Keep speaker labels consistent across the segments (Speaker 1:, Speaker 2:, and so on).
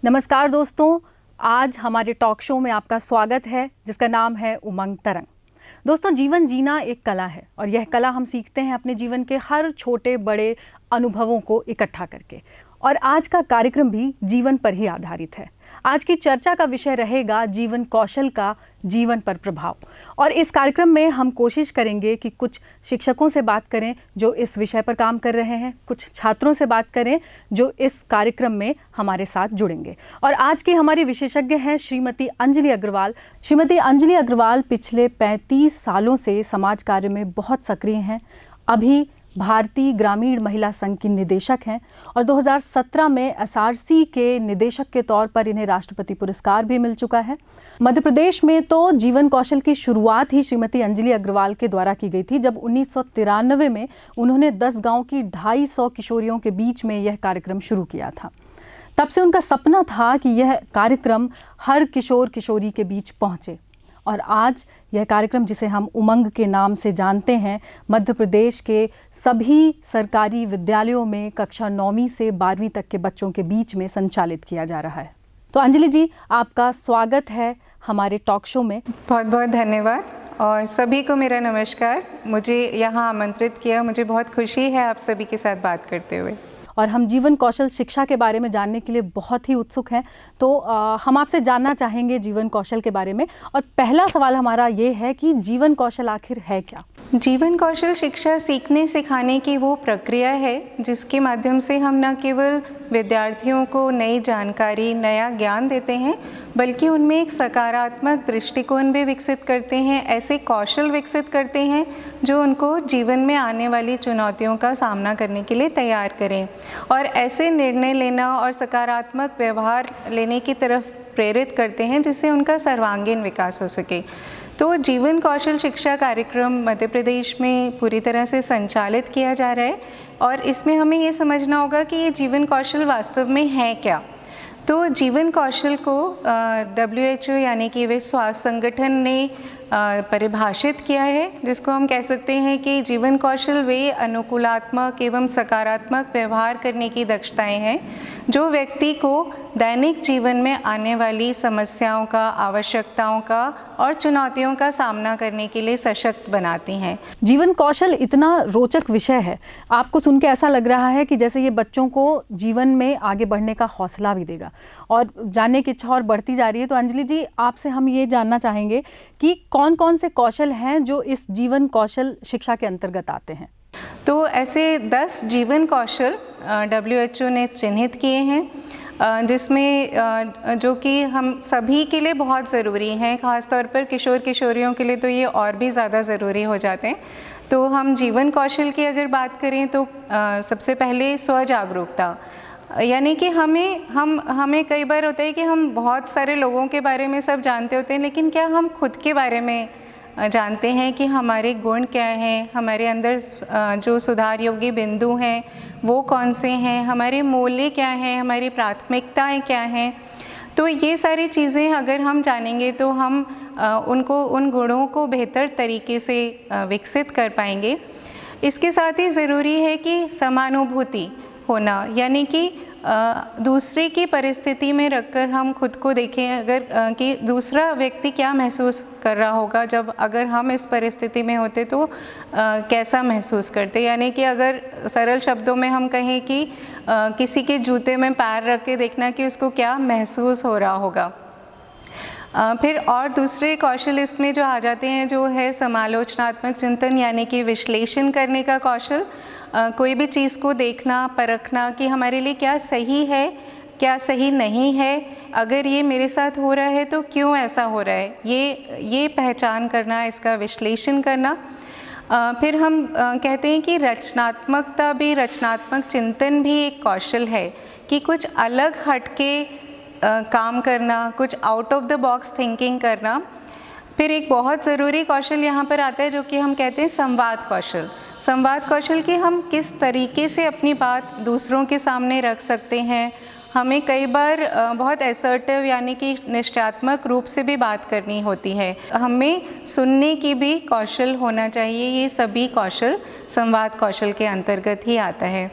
Speaker 1: नमस्कार दोस्तों, आज हमारे टॉक शो में आपका स्वागत है जिसका नाम है उमंग तरंग। दोस्तों, जीवन जीना एक कला है और यह कला हम सीखते हैं अपने जीवन के हर छोटे बड़े अनुभवों को इकट्ठा करके। और आज का कार्यक्रम भी जीवन पर ही आधारित है। आज की चर्चा का विषय रहेगा जीवन कौशल का जीवन पर प्रभाव। और इस कार्यक्रम में हम कोशिश करेंगे कि कुछ शिक्षकों से बात करें जो इस विषय पर काम कर रहे हैं, कुछ छात्रों से बात करें जो इस कार्यक्रम में हमारे साथ जुड़ेंगे। और आज की हमारी विशेषज्ञ हैं श्रीमती अंजलि अग्रवाल। श्रीमती अंजलि अग्रवाल पिछले 35 सालों से समाज कार्य में बहुत सक्रिय हैं। अभी भारतीय ग्रामीण महिला संघ की निदेशक हैं और 2017 में एसआरसी के निदेशक के तौर पर इन्हें राष्ट्रपति पुरस्कार भी मिल चुका है। मध्य प्रदेश में तो जीवन कौशल की शुरुआत ही श्रीमती अंजलि अग्रवाल के द्वारा की गई थी, जब 1993 में उन्होंने 10 गांव की 250 किशोरियों के बीच में यह कार्यक्रम शुरू किया था। तब से उनका सपना था कि यह कार्यक्रम हर किशोर किशोरी के बीच पहुंचे और आज यह कार्यक्रम, जिसे हम उमंग के नाम से जानते हैं, मध्य प्रदेश के सभी सरकारी विद्यालयों में कक्षा 9वीं से 12वीं तक के बच्चों के बीच में संचालित किया जा रहा है। तो अंजलि जी, आपका स्वागत है हमारे टॉक शो में।
Speaker 2: बहुत बहुत धन्यवाद और सभी को मेरा नमस्कार। मुझे यहाँ आमंत्रित किया, मुझे बहुत खुशी है आप सभी के साथ बात करते हुए।
Speaker 1: और हम जीवन कौशल शिक्षा के बारे में जानने के लिए बहुत ही उत्सुक हैं। तो हम आपसे जानना चाहेंगे जीवन कौशल के बारे में। और पहला सवाल हमारा ये है कि जीवन कौशल आखिर है क्या?
Speaker 2: जीवन कौशल शिक्षा सीखने सिखाने की वो प्रक्रिया है जिसके माध्यम से हम न केवल विद्यार्थियों को नई जानकारी, नया ज्ञान देते हैं, बल्कि उनमें एक सकारात्मक दृष्टिकोण भी विकसित करते हैं, ऐसे कौशल विकसित करते हैं जो उनको जीवन में आने वाली चुनौतियों का सामना करने के लिए तैयार करें और ऐसे निर्णय लेना और सकारात्मक व्यवहार लेने की तरफ प्रेरित करते हैं जिससे उनका सर्वांगीण विकास हो सके। तो जीवन कौशल शिक्षा कार्यक्रम मध्य प्रदेश में पूरी तरह से संचालित किया जा रहा है और इसमें हमें ये समझना होगा कि ये जीवन कौशल वास्तव में है क्या। तो जीवन कौशल को WHO यानी कि विश्व स्वास्थ्य संगठन ने परिभाषित किया है, जिसको हम कह सकते हैं कि जीवन कौशल वे अनुकूलात्मक एवं सकारात्मक व्यवहार करने की दक्षताएं हैं जो व्यक्ति को दैनिक जीवन में आने वाली समस्याओं का, आवश्यकताओं का और चुनौतियों का सामना करने के लिए सशक्त बनाती हैं।
Speaker 1: जीवन कौशल इतना रोचक विषय है, आपको सुन के ऐसा लग रहा है कि जैसे ये बच्चों को जीवन में आगे बढ़ने का हौसला भी देगा और जानने की इच्छा और बढ़ती जा रही है। तो अंजलि जी, आपसे हम ये जानना चाहेंगे कि कौन कौन से कौशल हैं जो इस जीवन कौशल शिक्षा के अंतर्गत आते हैं?
Speaker 2: तो ऐसे 10 जीवन कौशल WHO ने चिन्हित किए हैं जिसमें जो कि हम सभी के लिए बहुत ज़रूरी हैं, ख़ासतौर पर किशोर किशोरियों के लिए तो ये और भी ज़्यादा ज़रूरी हो जाते हैं। तो हम जीवन कौशल की अगर बात करें तो सबसे पहले स्व जागरूकता, यानी कि हमें कई बार होता है कि हम बहुत सारे लोगों के बारे में सब जानते होते हैं, लेकिन क्या हम खुद के बारे में जानते हैं कि हमारे गुण क्या हैं, हमारे अंदर जो सुधार योग्य बिंदु हैं वो कौन से हैं, हमारे मूल्य क्या हैं, हमारी प्राथमिकताएं क्या हैं। तो ये सारी चीज़ें अगर हम जानेंगे तो हम उन गुणों को बेहतर तरीके से विकसित कर पाएंगे। इसके साथ ही ज़रूरी है कि समानुभूति होना, यानी कि दूसरे की परिस्थिति में रखकर हम खुद को देखें अगर कि दूसरा व्यक्ति क्या महसूस कर रहा होगा जब अगर हम इस परिस्थिति में होते तो कैसा महसूस करते। यानी कि अगर सरल शब्दों में हम कहें कि किसी के जूते में पैर रख के देखना कि उसको क्या महसूस हो रहा होगा। फिर और दूसरे कौशल इसमें जो आ जाते हैं जो है समालोचनात्मक चिंतन, यानी कि विश्लेषण करने का कौशल। कोई भी चीज़ को देखना, परखना कि हमारे लिए क्या सही है, क्या सही नहीं है, अगर ये मेरे साथ हो रहा है तो क्यों ऐसा हो रहा है, ये पहचान करना, इसका विश्लेषण करना। फिर हम कहते हैं कि रचनात्मकता भी, रचनात्मक चिंतन भी एक कौशल है कि कुछ अलग हटके काम करना, कुछ out of the box thinking करना। फिर एक बहुत ज़रूरी कौशल यहाँ पर आता है जो कि हम कहते हैं संवाद कौशल। संवाद कौशल कि हम किस तरीके से अपनी बात दूसरों के सामने रख सकते हैं। हमें कई बार बहुत असर्टिव यानी कि निश्चयात्मक रूप से भी बात करनी होती है। हमें सुनने की भी कौशल होना चाहिए। ये सभी कौशल संवाद कौशल के अंतर्गत ही आता है।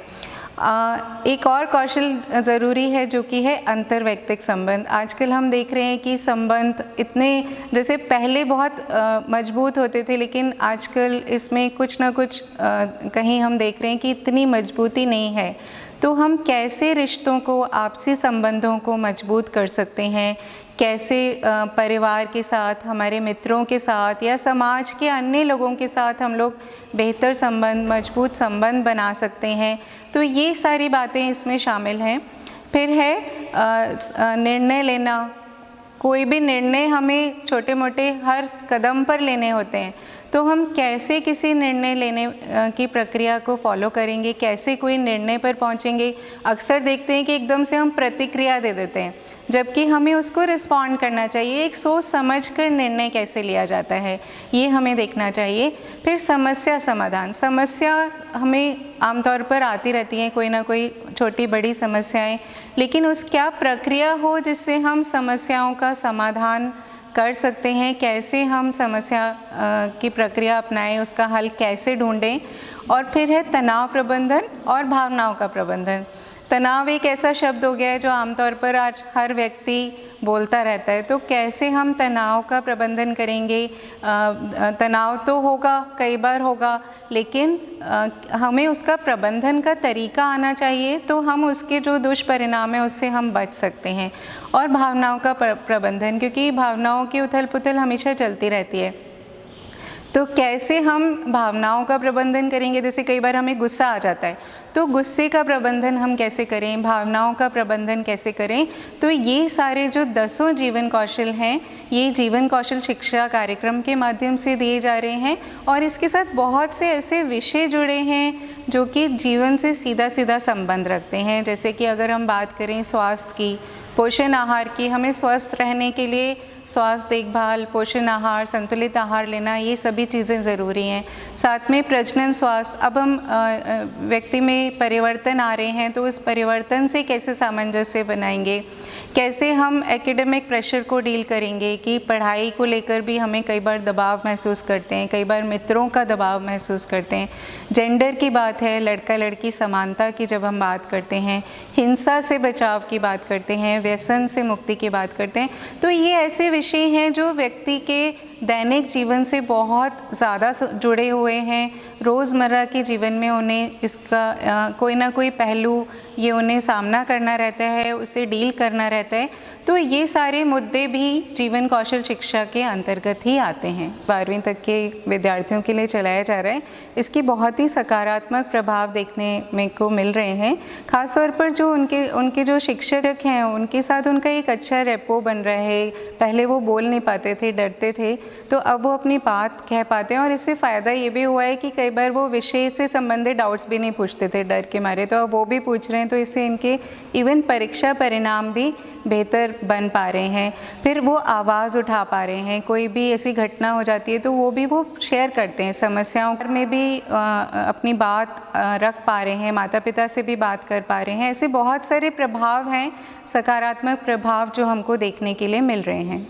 Speaker 2: एक और कौशल ज़रूरी है जो कि है अंतर्वैयक्तिक संबंध। आजकल हम देख रहे हैं कि संबंध इतने जैसे पहले बहुत मजबूत होते थे, लेकिन आजकल इसमें कुछ ना कुछ कहीं हम देख रहे हैं कि इतनी मजबूती नहीं है। तो हम कैसे रिश्तों को, आपसी संबंधों को मजबूत कर सकते हैं, कैसे परिवार के साथ, हमारे मित्रों के साथ या समाज के अन्य लोगों के साथ हम लोग बेहतर संबंध, मजबूत संबंध बना सकते हैं, तो ये सारी बातें इसमें शामिल हैं। फिर है निर्णय लेना। कोई भी निर्णय हमें छोटे मोटे हर कदम पर लेने होते हैं, तो हम कैसे किसी निर्णय लेने की प्रक्रिया को फॉलो करेंगे, कैसे कोई निर्णय पर पहुंचेंगे। अक्सर देखते हैं कि एकदम से हम प्रतिक्रिया दे देते हैं, जबकि हमें उसको रिस्पॉन्ड करना चाहिए। एक सोच समझ कर निर्णय कैसे लिया जाता है, ये हमें देखना चाहिए। फिर समस्या समाधान। समस्या हमें आमतौर पर आती रहती हैं, कोई ना कोई छोटी बड़ी समस्याएं, लेकिन उस क्या प्रक्रिया हो जिससे हम समस्याओं का समाधान कर सकते हैं, कैसे हम समस्या की प्रक्रिया अपनाएं, उसका हल कैसे ढूंढें। और फिर है तनाव प्रबंधन और भावनाओं का प्रबंधन। तनाव एक ऐसा शब्द हो गया है जो आमतौर पर आज हर व्यक्ति बोलता रहता है, तो कैसे हम तनाव का प्रबंधन करेंगे। तनाव तो होगा, कई बार होगा, लेकिन हमें उसका प्रबंधन का तरीका आना चाहिए, तो हम उसके जो दुष्परिणाम हैं उससे हम बच सकते हैं। और भावनाओं का प्रबंधन, क्योंकि भावनाओं की उथल पुथल हमेशा चलती रहती है, तो कैसे हम भावनाओं का प्रबंधन करेंगे। जैसे कई बार हमें गुस्सा आ जाता है, तो गुस्से का प्रबंधन हम कैसे करें, भावनाओं का प्रबंधन कैसे करें। तो ये सारे जो 10 जीवन कौशल हैं, ये जीवन कौशल शिक्षा कार्यक्रम के माध्यम से दिए जा रहे हैं। और इसके साथ बहुत से ऐसे विषय जुड़े हैं जो कि जीवन से सीधा सीधा संबंध रखते हैं। जैसे कि अगर हम बात करें स्वास्थ्य की, पोषण आहार की, हमें स्वस्थ रहने के लिए स्वास्थ्य देखभाल, पोषण आहार, संतुलित आहार लेना, ये सभी चीज़ें ज़रूरी हैं। साथ में प्रजनन स्वास्थ्य। अब हम व्यक्ति में परिवर्तन आ रहे हैं, तो उस परिवर्तन से कैसे सामंजस्य बनाएंगे, कैसे हम एकेडमिक प्रेशर को डील करेंगे कि पढ़ाई को लेकर भी हमें कई बार दबाव महसूस करते हैं, कई बार मित्रों का दबाव महसूस करते हैं। जेंडर की बात है, लड़का लड़की समानता की जब हम बात करते हैं, हिंसा से बचाव की बात करते हैं, व्यसन से मुक्ति की बात करते हैं, तो ये ऐसे विषय हैं जो व्यक्ति के दैनिक जीवन से बहुत ज़्यादा जुड़े हुए हैं। रोज़मर्रा के जीवन में उन्हें इसका कोई ना कोई पहलू ये उन्हें सामना करना रहता है, उसे डील करना रहता है। तो ये सारे मुद्दे भी जीवन कौशल शिक्षा के अंतर्गत ही आते हैं। 12वीं तक के विद्यार्थियों के लिए चलाया जा रहा है। इसकी बहुत ही सकारात्मक प्रभाव देखने में को मिल रहे हैं। ख़ासतौर पर जो उनके जो शिक्षक हैं, उनके साथ उनका एक अच्छा रेपो बन रहा है। पहले वो बोल नहीं पाते थे, डरते थे, तो अब वो अपनी बात कह पाते हैं। और इससे फ़ायदा ये भी हुआ है कि कई बार वो विषय से संबंधित डाउट्स भी नहीं पूछते थे डर के मारे, तो अब वो भी पूछ रहे हैं। तो इससे इनके इवन परीक्षा परिणाम भी बेहतर बन पा रहे हैं। फिर वो आवाज़ उठा पा रहे हैं, कोई भी ऐसी घटना हो जाती है तो वो भी वो शेयर करते हैं, समस्याओं में भी अपनी बात रख पा रहे हैं, माता पिता से भी बात कर पा रहे हैं। ऐसे बहुत सारे प्रभाव हैं, सकारात्मक प्रभाव जो हमको देखने के लिए मिल रहे हैं।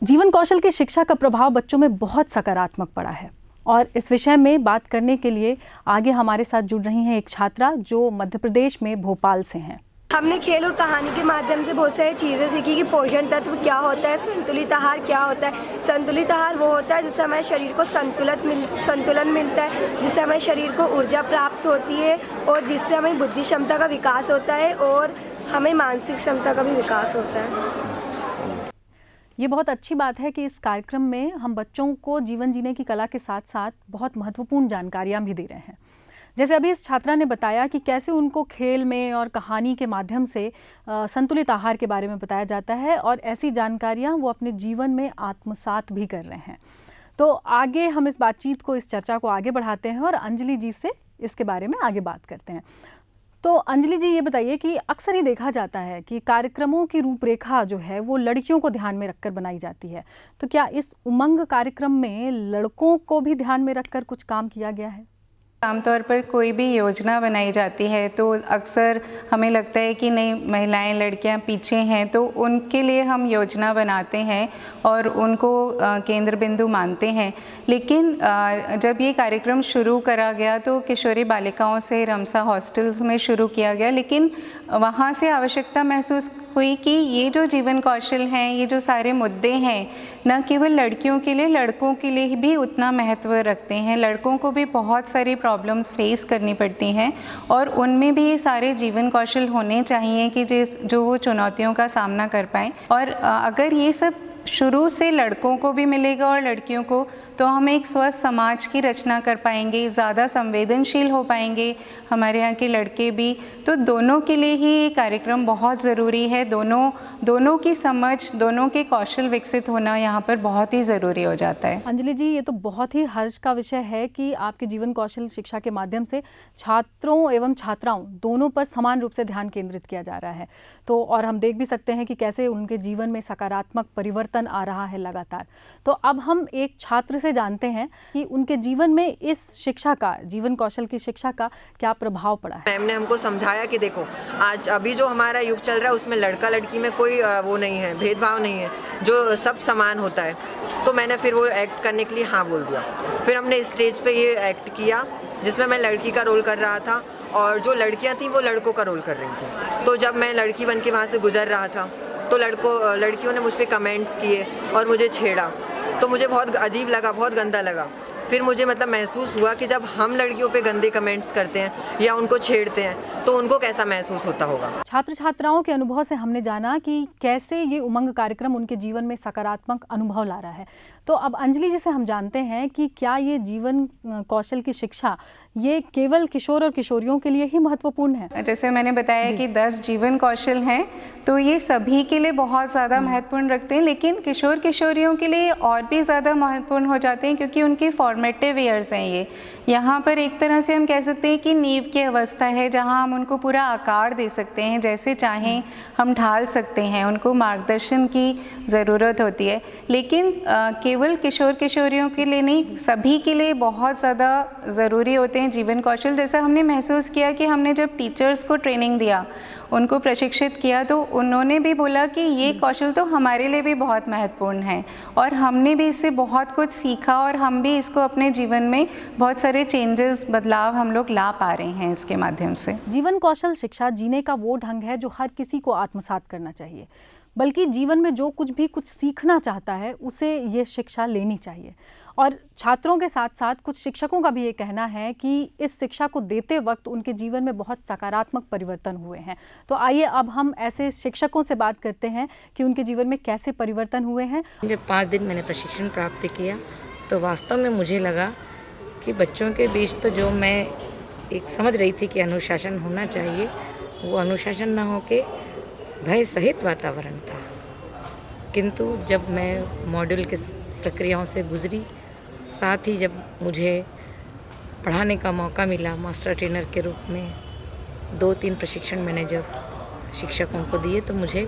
Speaker 1: जीवन कौशल की शिक्षा का प्रभाव बच्चों में बहुत सकारात्मक पड़ा है, और इस विषय में बात करने के लिए आगे हमारे साथ जुड़ रही हैं एक छात्रा जो मध्य प्रदेश में भोपाल से हैं।
Speaker 3: हमने खेल और कहानी के माध्यम से बहुत सारी चीज़ें सीखी कि पोषण तत्व क्या होता है, संतुलित आहार क्या होता है। संतुलित आहार वो होता है जिससे हमारे शरीर को संतुलन मिलता है, जिससे हमारे शरीर को ऊर्जा प्राप्त होती है और जिससे हमें बुद्धि क्षमता का विकास होता है और हमें मानसिक क्षमता का भी विकास होता है।
Speaker 1: ये बहुत अच्छी बात है कि इस कार्यक्रम में हम बच्चों को जीवन जीने की कला के साथ साथ बहुत महत्वपूर्ण जानकारियाँ भी दे रहे हैं। जैसे अभी इस छात्रा ने बताया कि कैसे उनको खेल में और कहानी के माध्यम से संतुलित आहार के बारे में बताया जाता है, और ऐसी जानकारियाँ वो अपने जीवन में आत्मसात भी कर रहे हैं। तो आगे हम इस बातचीत को, इस चर्चा को आगे बढ़ाते हैं और अंजलि जी से इसके बारे में आगे बात करते हैं। तो अंजलि जी, ये बताइए कि अक्सर ही देखा जाता है कि कार्यक्रमों की रूपरेखा जो है वो लड़कियों को ध्यान में रखकर बनाई जाती है, तो क्या इस उमंग कार्यक्रम में लड़कों को भी ध्यान में रखकर कुछ काम किया गया है?
Speaker 2: आमतौर पर कोई भी योजना बनाई जाती है तो अक्सर हमें लगता है कि नहीं, महिलाएं लड़कियां पीछे हैं, तो उनके लिए हम योजना बनाते हैं और उनको केंद्र बिंदु मानते हैं। लेकिन जब ये कार्यक्रम शुरू करा गया तो किशोरी बालिकाओं से रमसा हॉस्टल्स में शुरू किया गया, लेकिन वहाँ से आवश्यकता महसूस हुई कि ये जो जीवन कौशल हैं, ये जो सारे मुद्दे हैं, न केवल लड़कियों के लिए, लड़कों के लिए भी उतना महत्व रखते हैं। लड़कों को भी बहुत सारी प्रॉब्लम्स फेस करनी पड़ती हैं और उनमें भी ये सारे जीवन कौशल होने चाहिए कि जो वो चुनौतियों का सामना कर पाएँ। और अगर ये सब शुरू से लड़कों को भी मिलेगा और लड़कियों को, तो हम एक स्वस्थ समाज की रचना कर पाएंगे, ज़्यादा संवेदनशील हो पाएंगे हमारे यहाँ के लड़के भी। तो दोनों के लिए ही ये कार्यक्रम बहुत ज़रूरी है। दोनों की समझ, दोनों के कौशल विकसित होना यहाँ पर बहुत ही ज़रूरी हो जाता है।
Speaker 1: अंजलि जी, ये तो बहुत ही हर्ष का विषय है कि आपके जीवन कौशल शिक्षा के माध्यम से छात्रों एवं छात्राओं दोनों पर समान रूप से ध्यान केंद्रित किया जा रहा है। तो और हम देख भी सकते हैं कि कैसे उनके जीवन में सकारात्मक परिवर्तन आ रहा है लगातार। तो अब हम एक छात्र से जानते हैं कि उनके जीवन में इस शिक्षा का, जीवन कौशल की शिक्षा का क्या प्रभाव पड़ा है।
Speaker 4: मैम ने हमको समझाया कि देखो, आज अभी जो हमारा युग चल रहा है उसमें लड़का लड़की में कोई वो नहीं है, भेदभाव नहीं है, जो सब समान होता है। तो मैंने फिर वो एक्ट करने के लिए हाँ बोल दिया। फिर हमने स्टेज पे ये एक्ट किया जिसमें मैं लड़की का रोल कर रहा था और जो लड़कियां थी वो लड़कों का रोल कर रही थी। तो जब मैं लड़की बन के वहाँ से गुजर रहा था तो लड़कियों ने मुझ पर कमेंट्स किए और मुझे छेड़ा। तो मुझे बहुत अजीब लगा, बहुत गंदा लगा। फिर मुझे मतलब महसूस हुआ कि जब हम लड़कियों पे गंदे कमेंट्स करते हैं या उनको छेड़ते हैं तो उनको कैसा महसूस होता होगा।
Speaker 1: छात्र छात्राओं के अनुभव से हमने जाना कि कैसे ये उमंग कार्यक्रम उनके जीवन में सकारात्मक अनुभव ला रहा है। तो अब अंजलि जी से हम जानते हैं कि क्या ये जीवन कौशल की शिक्षा ये केवल किशोर और किशोरियों के लिए ही महत्वपूर्ण है?
Speaker 2: जैसे मैंने बताया कि 10 जीवन कौशल हैं, तो ये सभी के लिए बहुत ज़्यादा महत्वपूर्ण रखते हैं, लेकिन किशोर किशोरियों के लिए और भी ज़्यादा महत्वपूर्ण हो जाते हैं क्योंकि उनकी फॉर्मेटिव ईयर्स हैं ये। यहाँ पर एक तरह से हम कह सकते हैं कि नींव की अवस्था है जहाँ हम उनको पूरा आकार दे सकते हैं, जैसे चाहें हम ढाल सकते हैं। उनको मार्गदर्शन की ज़रूरत होती है, लेकिन केवल किशोर किशोरियों के लिए नहीं, सभी के लिए बहुत ज़्यादा ज़रूरी होते हैं जीवन कौशल। जैसा हमने महसूस किया कि हमने जब टीचर्स को ट्रेनिंग दिया, उनको प्रशिक्षित किया, तो उन्होंने भी बोला कि ये कौशल तो हमारे लिए भी बहुत महत्वपूर्ण है और हमने भी इससे बहुत कुछ सीखा और हम भी इसको अपने जीवन में बहुत सारे चेंजेस, बदलाव हम लोग ला पा रहे हैं इसके माध्यम से।
Speaker 1: जीवन कौशल शिक्षा जीने का वो ढंग है जो हर किसी को आत्मसात करना चाहिए, बल्कि जीवन में जो कुछ सीखना चाहता है उसे ये शिक्षा लेनी चाहिए। और छात्रों के साथ साथ कुछ शिक्षकों का भी ये कहना है कि इस शिक्षा को देते वक्त उनके जीवन में बहुत सकारात्मक परिवर्तन हुए हैं। तो आइए अब हम ऐसे शिक्षकों से बात करते हैं कि उनके जीवन में कैसे परिवर्तन हुए हैं।
Speaker 5: जब 5 दिन मैंने प्रशिक्षण प्राप्त किया तो वास्तव में मुझे लगा कि बच्चों के बीच तो जो मैं एक समझ रही थी कि अनुशासन होना चाहिए, वो अनुशासन न हो के भय सहित वातावरण था। किंतु जब मैं मॉड्यूल की प्रक्रियाओं से गुजरी, साथ ही जब मुझे पढ़ाने का मौका मिला मास्टर ट्रेनर के रूप में, 2-3 प्रशिक्षण मैंने जब शिक्षकों को दिए तो मुझे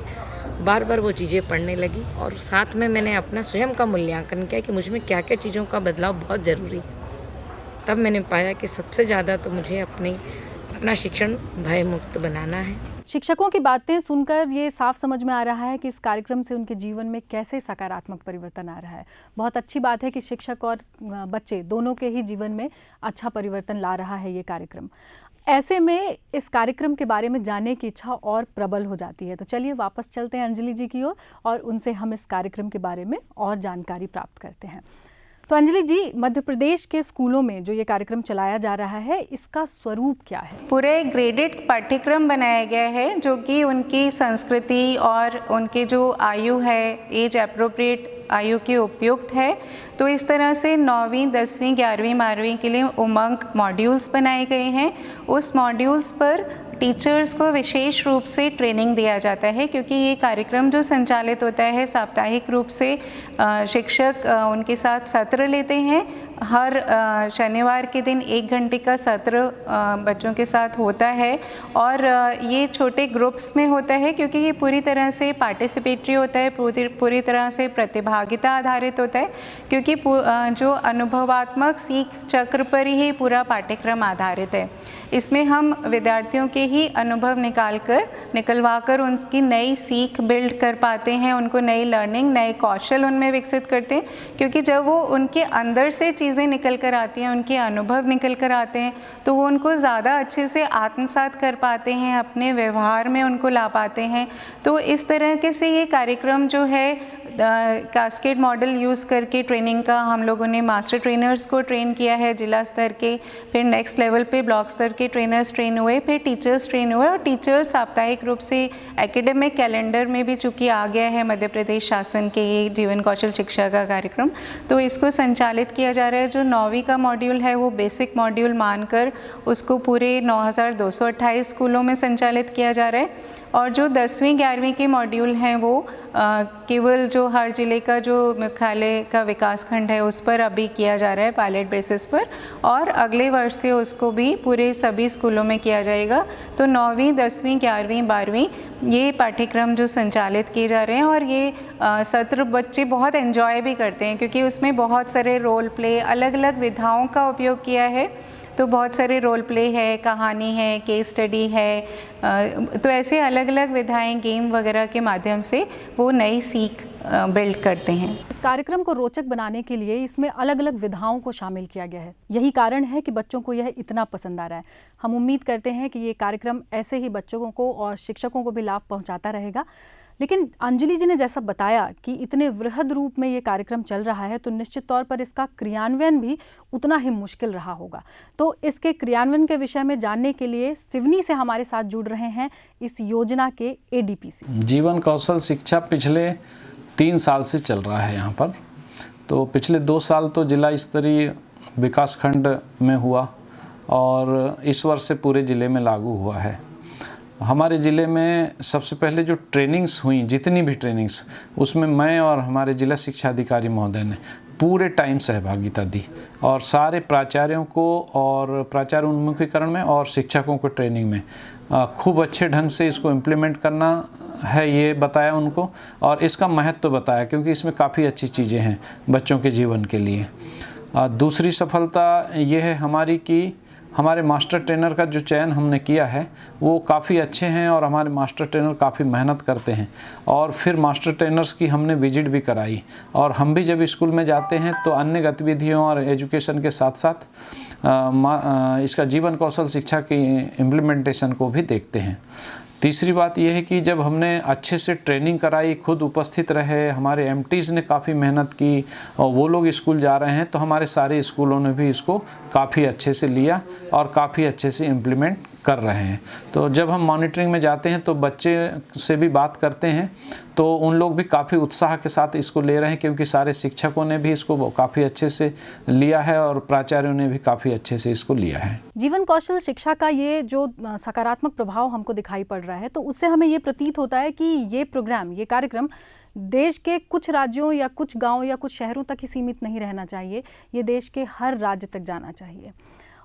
Speaker 5: बार बार वो चीज़ें पढ़ने लगी और साथ में मैंने अपना स्वयं का मूल्यांकन किया कि मुझ में क्या क्या चीज़ों का बदलाव बहुत ज़रूरी है। तब मैंने पाया कि सबसे ज़्यादा तो मुझे अपना शिक्षण भय मुक्त बनाना है।
Speaker 1: शिक्षकों की बातें सुनकर ये साफ समझ में आ रहा है कि इस कार्यक्रम से उनके जीवन में कैसे सकारात्मक परिवर्तन आ रहा है। बहुत अच्छी बात है कि शिक्षक और बच्चे दोनों के ही जीवन में अच्छा परिवर्तन ला रहा है ये कार्यक्रम। ऐसे में इस कार्यक्रम के बारे में जानने की इच्छा और प्रबल हो जाती है। तो चलिए वापस चलते हैं अंजलि जी की ओर और उनसे हम इस कार्यक्रम के बारे में और जानकारी प्राप्त करते हैं। तो अंजलि जी, मध्य प्रदेश के स्कूलों में जो ये कार्यक्रम चलाया जा रहा है, इसका स्वरूप क्या है?
Speaker 2: पूरा एक ग्रेडेड पाठ्यक्रम बनाया गया है जो कि उनकी संस्कृति और उनके जो आयु है, एज अप्रोप्रिएट आयु के उपयुक्त है। तो इस तरह से 9वीं, 10वीं, 11वीं, 12वीं के लिए उमंग मॉड्यूल्स बनाए गए हैं। उस मॉड्यूल्स पर टीचर्स को विशेष रूप से ट्रेनिंग दिया जाता है क्योंकि ये कार्यक्रम जो संचालित होता है साप्ताहिक रूप से शिक्षक उनके साथ सत्र लेते हैं हर शनिवार के दिन 1 घंटे का सत्र बच्चों के साथ होता है और ये छोटे ग्रुप्स में होता है क्योंकि ये पूरी तरह से पार्टिसिपेटरी होता है, पूरी तरह से प्रतिभागिता आधारित होता है क्योंकि जो अनुभवात्मक सीख चक्र पर ही पूरा पाठ्यक्रम आधारित है। इसमें हम विद्यार्थियों के ही अनुभव निकलवा कर उनकी नई सीख बिल्ड कर पाते हैं, उनको नई लर्निंग, नए कौशल उनमें विकसित करते हैं क्योंकि जब वो उनके अंदर से चीज़ें निकल कर आती हैं, उनके अनुभव निकल कर आते हैं तो वो उनको ज़्यादा अच्छे से आत्मसात कर पाते हैं, अपने व्यवहार में उनको ला पाते हैं। तो इस तरह के से ये कार्यक्रम जो है कैस्केड मॉडल यूज़ करके ट्रेनिंग का हम लोगों ने मास्टर ट्रेनर्स को ट्रेन किया है जिला स्तर के, फिर नेक्स्ट लेवल पे ब्लॉक स्तर के ट्रेनर्स ट्रेन हुए, फिर टीचर्स ट्रेन हुए और टीचर्स साप्ताहिक रूप से एकेडमिक कैलेंडर में भी चूँकि आ गया है मध्य प्रदेश शासन के ये जीवन कौशल शिक्षा का कार्यक्रम, तो इसको संचालित किया जा रहा है। जो 9वीं का मॉड्यूल है वो बेसिक मॉड्यूल मानकर उसको पूरे 9228 स्कूलों में संचालित किया जा रहा है और जो 10वीं 11वीं के मॉड्यूल हैं वो केवल जो हर ज़िले का जो मुख्यालय का विकास खंड है उस पर अभी किया जा रहा है पायलट बेसिस पर और अगले वर्ष से उसको भी पूरे सभी स्कूलों में किया जाएगा। तो 9वीं 10वीं 11वीं 12वीं ये पाठ्यक्रम जो संचालित किए जा रहे हैं और ये सत्र बच्चे बहुत एंजॉय भी करते हैं क्योंकि उसमें बहुत सारे रोल प्ले, अलग अलग विधाओं का उपयोग किया है। तो बहुत सारे रोल प्ले है, कहानी है, केस स्टडी है, तो ऐसे अलग अलग विधाएं गेम वगैरह के माध्यम से वो नई सीख बिल्ड करते हैं।
Speaker 1: इस कार्यक्रम को रोचक बनाने के लिए इसमें अलग अलग विधाओं को शामिल किया गया है। यही कारण है कि बच्चों को यह इतना पसंद आ रहा है। हम उम्मीद करते हैं कि ये कार्यक्रम ऐसे ही बच्चों को और शिक्षकों को भी लाभ पहुँचाता रहेगा। लेकिन अंजलि जी ने जैसा बताया कि इतने वृहद रूप में ये कार्यक्रम चल रहा है तो निश्चित तौर पर इसका क्रियान्वयन भी उतना ही मुश्किल रहा होगा। तो इसके क्रियान्वयन के विषय में जानने के लिए सिवनी से हमारे साथ जुड़ रहे हैं इस योजना के एडीपीसी।
Speaker 6: जीवन कौशल शिक्षा पिछले 3 साल से चल रहा है यहाँ पर। तो पिछले 2 साल तो जिला स्तरीय विकास खंड में हुआ और इस वर्ष से पूरे ज़िले में लागू हुआ है। हमारे ज़िले में सबसे पहले जो ट्रेनिंग्स हुई, जितनी भी ट्रेनिंग्स, उसमें मैं और हमारे ज़िला शिक्षा अधिकारी महोदय ने पूरे टाइम सहभागिता दी और सारे प्राचार्यों को और प्राचार्य उन्मुखीकरण में और शिक्षकों को ट्रेनिंग में खूब अच्छे ढंग से इसको इम्प्लीमेंट करना है ये बताया उनको और इसका महत्व बताया क्योंकि इसमें काफ़ी अच्छी चीज़ें हैं बच्चों के जीवन के लिए। दूसरी सफलता ये है हमारी कि हमारे मास्टर ट्रेनर का जो चयन हमने किया है वो काफ़ी अच्छे हैं और हमारे मास्टर ट्रेनर काफ़ी मेहनत करते हैं और फिर मास्टर ट्रेनर्स की हमने विजिट भी कराई और हम भी जब स्कूल में जाते हैं तो अन्य गतिविधियों और एजुकेशन के साथ साथ इसका जीवन कौशल शिक्षा की इम्प्लीमेंटेशन को भी देखते हैं। तीसरी बात यह है कि जब हमने अच्छे से ट्रेनिंग कराई, खुद उपस्थित रहे, हमारे एमटीज़ ने काफ़ी मेहनत की और वो लोग स्कूल जा रहे हैं तो हमारे सारे स्कूलों ने भी इसको काफ़ी अच्छे से लिया और काफ़ी अच्छे से इम्प्लीमेंट कर रहे हैं। तो जब हम मॉनिटरिंग में जाते हैं तो बच्चे से भी बात करते हैं तो उन लोग भी काफ़ी उत्साह के साथ इसको ले रहे हैं क्योंकि सारे शिक्षकों ने भी इसको काफ़ी अच्छे से लिया है और प्राचार्यों ने भी काफ़ी अच्छे से इसको लिया है।
Speaker 1: जीवन कौशल शिक्षा का ये जो सकारात्मक प्रभाव हमको दिखाई पड़ रहा है तो उससे हमें ये प्रतीत होता है कि ये प्रोग्राम, ये कार्यक्रम देश के कुछ राज्यों या कुछ गाँव या कुछ शहरों तक ही सीमित नहीं रहना चाहिए, ये देश के हर राज्य तक जाना चाहिए।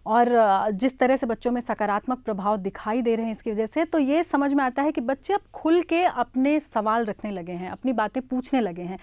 Speaker 1: और जिस तरह से बच्चों में सकारात्मक प्रभाव दिखाई दे रहे हैं इसकी वजह से, तो ये समझ में आता है कि बच्चे अब खुल के अपने सवाल रखने लगे हैं, अपनी बातें पूछने लगे हैं।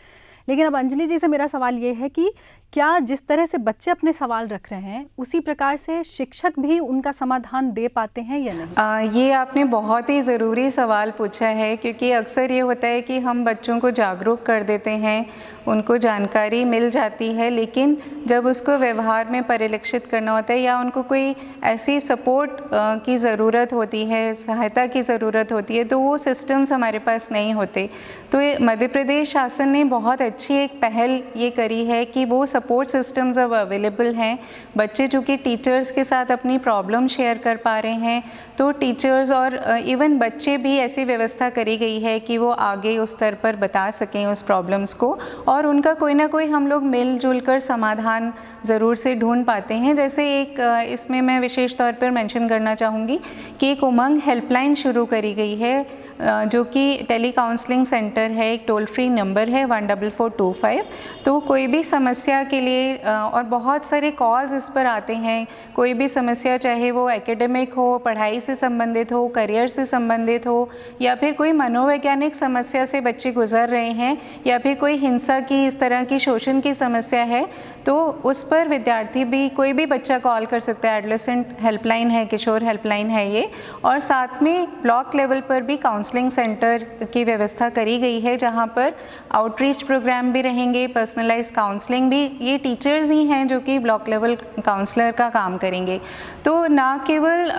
Speaker 1: लेकिन अब अंजलि जी से मेरा सवाल ये है कि क्या जिस तरह से बच्चे अपने सवाल रख रहे हैं उसी प्रकार से शिक्षक भी उनका समाधान दे पाते हैं या नहीं?
Speaker 2: ये आपने बहुत ही ज़रूरी सवाल पूछा है क्योंकि अक्सर ये होता है कि हम बच्चों को जागरूक कर देते हैं, उनको जानकारी मिल जाती है, लेकिन जब उसको व्यवहार में परिलक्षित करना होता है या उनको कोई ऐसी सपोर्ट की ज़रूरत होती है, सहायता की ज़रूरत होती है, तो वो सिस्टम्स हमारे पास नहीं होते। तो मध्य प्रदेश शासन ने बहुत अच्छी एक पहल ये करी है कि वो सपोर्ट सिस्टम्स अब अवेलेबल हैं। बच्चे जो कि टीचर्स के साथ अपनी प्रॉब्लम शेयर कर पा रहे हैं, तो टीचर्स और इवन बच्चे भी ऐसी व्यवस्था करी गई है कि वो आगे उस स्तर पर बता सकें उस प्रॉब्लम्स को और उनका कोई ना कोई हम लोग मिलजुल कर समाधान ज़रूर से ढूंढ पाते हैं। जैसे एक इसमें मैं विशेष तौर पर मेंशन करना चाहूँगी कि एक उमंग हेल्पलाइन शुरू करी गई है जो कि टेली काउंसलिंग सेंटर है, एक टोल फ्री नंबर है 14425। तो कोई भी समस्या के लिए और बहुत सारे कॉल्स इस पर आते हैं, कोई भी समस्या चाहे वो एकेडमिक हो, पढ़ाई से संबंधित हो, करियर से संबंधित हो, या फिर कोई मनोवैज्ञानिक समस्या से बच्चे गुजर रहे हैं, या फिर कोई हिंसा की, इस तरह की शोषण की समस्या है, तो उस पर विद्यार्थी भी, कोई भी बच्चा कॉल कर सकता है। एडोलेसेंट हेल्पलाइन है, किशोर हेल्पलाइन है ये। और साथ में ब्लॉक लेवल पर भी काउंसलिंग सेंटर की व्यवस्था करी गई है, जहाँ पर आउटरीच प्रोग्राम भी रहेंगे, पर्सनलाइज काउंसलिंग भी। ये टीचर्स ही हैं जो कि ब्लॉक लेवल काउंसलर का काम करेंगे। तो ना केवल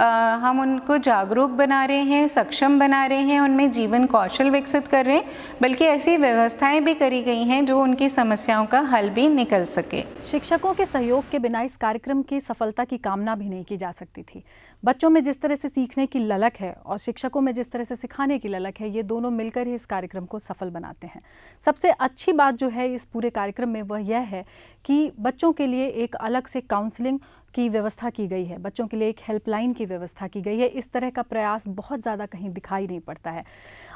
Speaker 2: हम उनको जागरूक बना रहे हैं, सक्षम बना रहे हैं, उनमें जीवन कौशल विकसित कर रहे हैं, बल्कि ऐसी व्यवस्थाएं भी करी गई हैं जो उनकी समस्याओं का हल भी निकल सके।
Speaker 1: शिक्षकों के सहयोग के बिना इस कार्यक्रम की सफलता की कामना भी नहीं की जा सकती थी। बच्चों में जिस तरह से सीखने की ललक है और शिक्षकों में जिस तरह से सिखाने की ललक है, ये दोनों मिलकर ही इस कार्यक्रम को सफल बनाते हैं। सबसे अच्छी बात जो है इस पूरे कार्यक्रम में वह यह है कि बच्चों के लिए एक अलग से काउंसलिंग की व्यवस्था की गई है, बच्चों के लिए एक हेल्पलाइन की व्यवस्था की गई है। इस तरह का प्रयास बहुत ज़्यादा कहीं दिखाई नहीं पड़ता है।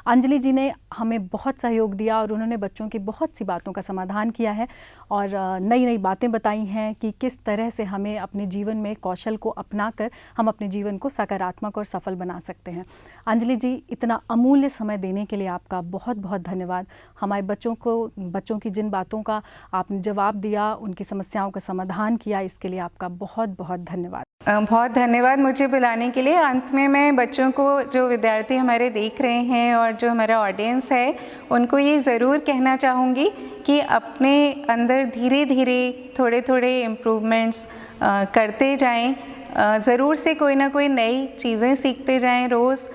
Speaker 1: अंजलि जी ने हमें बहुत सहयोग दिया और उन्होंने बच्चों की बहुत सी बातों का समाधान किया है और नई नई बातें बताई हैं कि किस तरह से हमें अपने जीवन में कौशल को अपनाकर हम अपने जीवन को सकारात्मक और सफल बना सकते हैं। अंजलि जी, इतना अमूल्य समय देने के लिए आपका बहुत बहुत धन्यवाद। हमारे बच्चों की जिन बातों का आपने जवाब दिया, उनकी समस्याओं का समाधान किया, इसके लिए आपका बहुत बहुत धन्यवाद।
Speaker 2: बहुत धन्यवाद मुझे बुलाने के लिए। अंत में मैं बच्चों को, जो विद्यार्थी हमारे देख रहे हैं और जो हमारा ऑडियंस है, उनको ये ज़रूर कहना चाहूँगी कि अपने अंदर धीरे धीरे थोड़े थोड़े इम्प्रूवमेंट्स करते जाएं। ज़रूर से कोई ना कोई नई चीज़ें सीखते जाएं, रोज़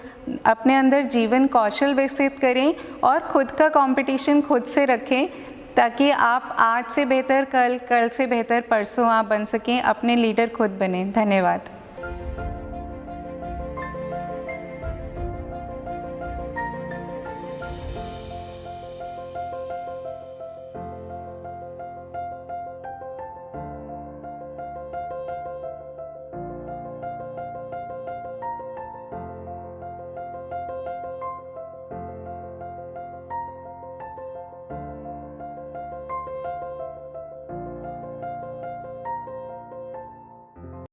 Speaker 2: अपने अंदर जीवन कौशल विकसित करें और ख़ुद का कंपटीशन खुद से रखें, ताकि आप आज से बेहतर कल, कल से बेहतर परसों आप बन सकें, अपने लीडर खुद बने। धन्यवाद।